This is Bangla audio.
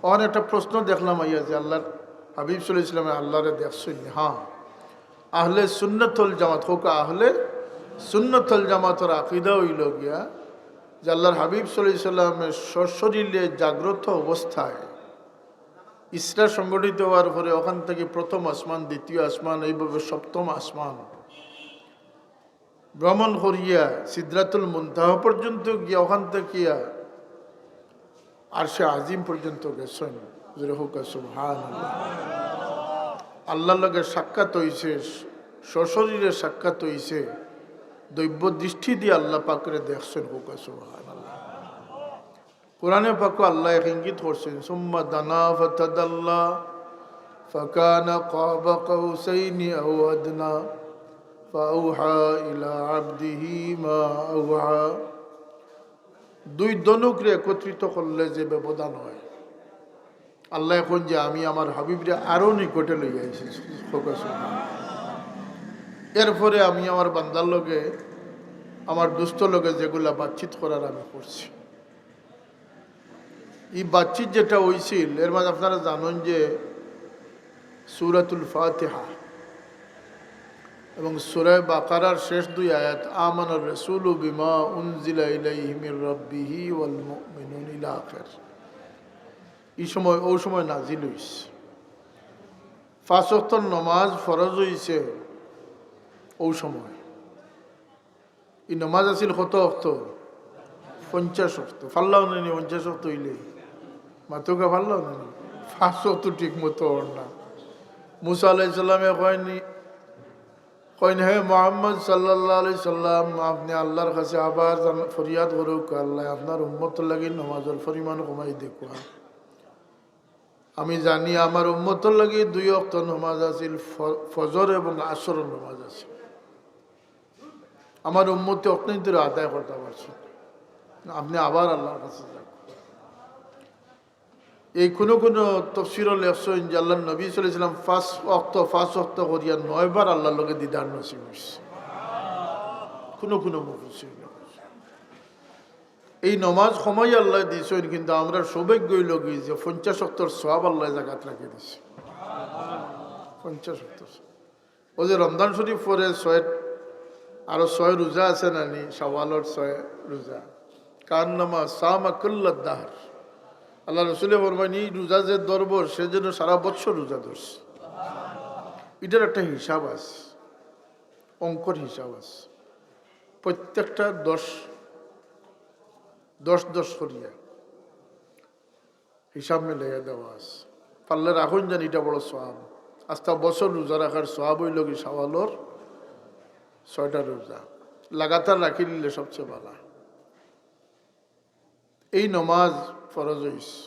অন একটা প্রশ্ন দেখলাম আইয়া যে আল্লাহর হাবিব সাল্লাল্লাহু আলাইহি ওয়াসাল্লাম আল্লাহরে দেখছেন। হ্যাঁ, আহলে সুন্নাত ওয়াল জামাত হোক, আহলে সুন্নাত ওয়াল জামাতের আকীদা হইল গিয়া যে আল্লাহর হাবিব সাল্লাল্লাহু আলাইহি ওয়াসাল্লামের সশরীরে জাগ্রত অবস্থায় ইসরা সংগঠিত হওয়ার পরে ওখান থেকে প্রথম আসমান, দ্বিতীয় আসমান, এইভাবে সপ্তম আসমান ভ্রমণ করিয়া সিদরাতুল মুনতাহা পর্যন্ত গিয়া ওখান থেকে আরশে আজিম পর্যন্ত গেছেন। সুবহানাল্লাহ। আল্লাহর লগে সাক্ষাৎ হইছে, সশরীরে সাক্ষাৎ হইছে, দৈব্য দৃষ্টি দিয়ে আল্লাহ পাকরে দেখছেন। হুকা সুবহানাল্লাহ। কোরআনে পাক আল্লাহ এক ইঙ্গিত করছেন, সুম্মা দানা ফাতাদাল্লা ফাকানা কাবা কাউসাইনি আও আদনা ফাআউহা ইলা আবদিহি মা আওহা। দুই দনুকরে একত্রিত করলে যে ব্যবধান হয়, আল্লাহ এখন যে আমি আমার হাবিবরে আরো নিকটে লইয়া এসেছি। এরপরে আমি আমার বান্দার লগে, আমার দুস্থ লগে যেগুলা বাতচিত করার আমি করছি, এই বাতচিত যেটা হয়েছিল এর মাঝে আপনারা জানেন যে সূরাতুল ফাতিহা এবং সূরা বাকারার শেষ দুই আয়াত আমানার রাসূলু বিমা উনজিলা ইলাইহি মির রাব্বিহি ওয়াল মুমিনুন ইলা আখির, এই সময় ওই সময় নাজিল হইছে। 5 ওয়াক্ত নামাজ ফরজ হইছে ওই সময়। এই নামাজ আছিল কত ওয়াক্ত? 50 ওয়াক্ত। ফাল্লাও নেই 50 ওয়াক্ত হইলে মাতুকা ফাল্লাও নেই 5 ওয়াক্ত ঠিক মতো না। মুসা আলাইহিস সালামে কইন হে মুহাম্মদ সাল্লাল্লাহু আলাইহি সাল্লাম, আপনি আল্লাহর কাছে আবার ফরিয়াদ করুক, আল্লাহ আপনার উম্মতের লাগি নামাজের পরিমাণ কমাই দেখুন। আমি জানি আমার উম্মতের লাগি 2 ওয়াক্ত নামাজ আছিল, ফজর এবং আসরের নামাজ আছে। আমার উম্মতে অত্যন্ত আদায় করতে পারছে, আপনি আবার আল্লাহর কাছে যান। এই কোনো তফসির লেখছেন যে আল্লাহ নবী সাল্লাল্লাহু আলাইহি ওয়াসাল্লাম 5 ওয়াক্ত করিয়া 9 বার আল্লাহর লগে দিদার নসিব হইছে। কোনো মুফাসসির এই নমাজ সময় আল্লাহ দিয়েছেন, কিন্তু আমরা সৌভাগ্য হইল কি যে 50 ওয়াক্তর সওয়াব আল্লাহ জাকাত রাখে দিছে। 50 ওয়াক্ত ও যে রমজান শরীফ পরে 6 আরো 6 রোজা আছে না নি, শাওয়ালের 6 রোজা, কান্নামা সামা কুল্লাদ দাহর। আল্লাহ রসুলে ফরমায় এই রোজা যে ধরব সেজন্য সারা বছর রোজা ধরছে। এটার একটা হিসাব আছে, অঙ্কর হিসাব আছে। প্রত্যেকটা 10 করিয়া হিসাব মিলাইয়া দেওয়া আছে। পারলে রাখুন জানি এটা বড় সওয়াব। আস্তা বছর রোজা রাখার সওয়াব হইল কি শাওয়ালের 6টা রোজা লাগাতার রাখি নিলে সবচেয়ে ভালো। এই নমাজ ফরজ হইছে।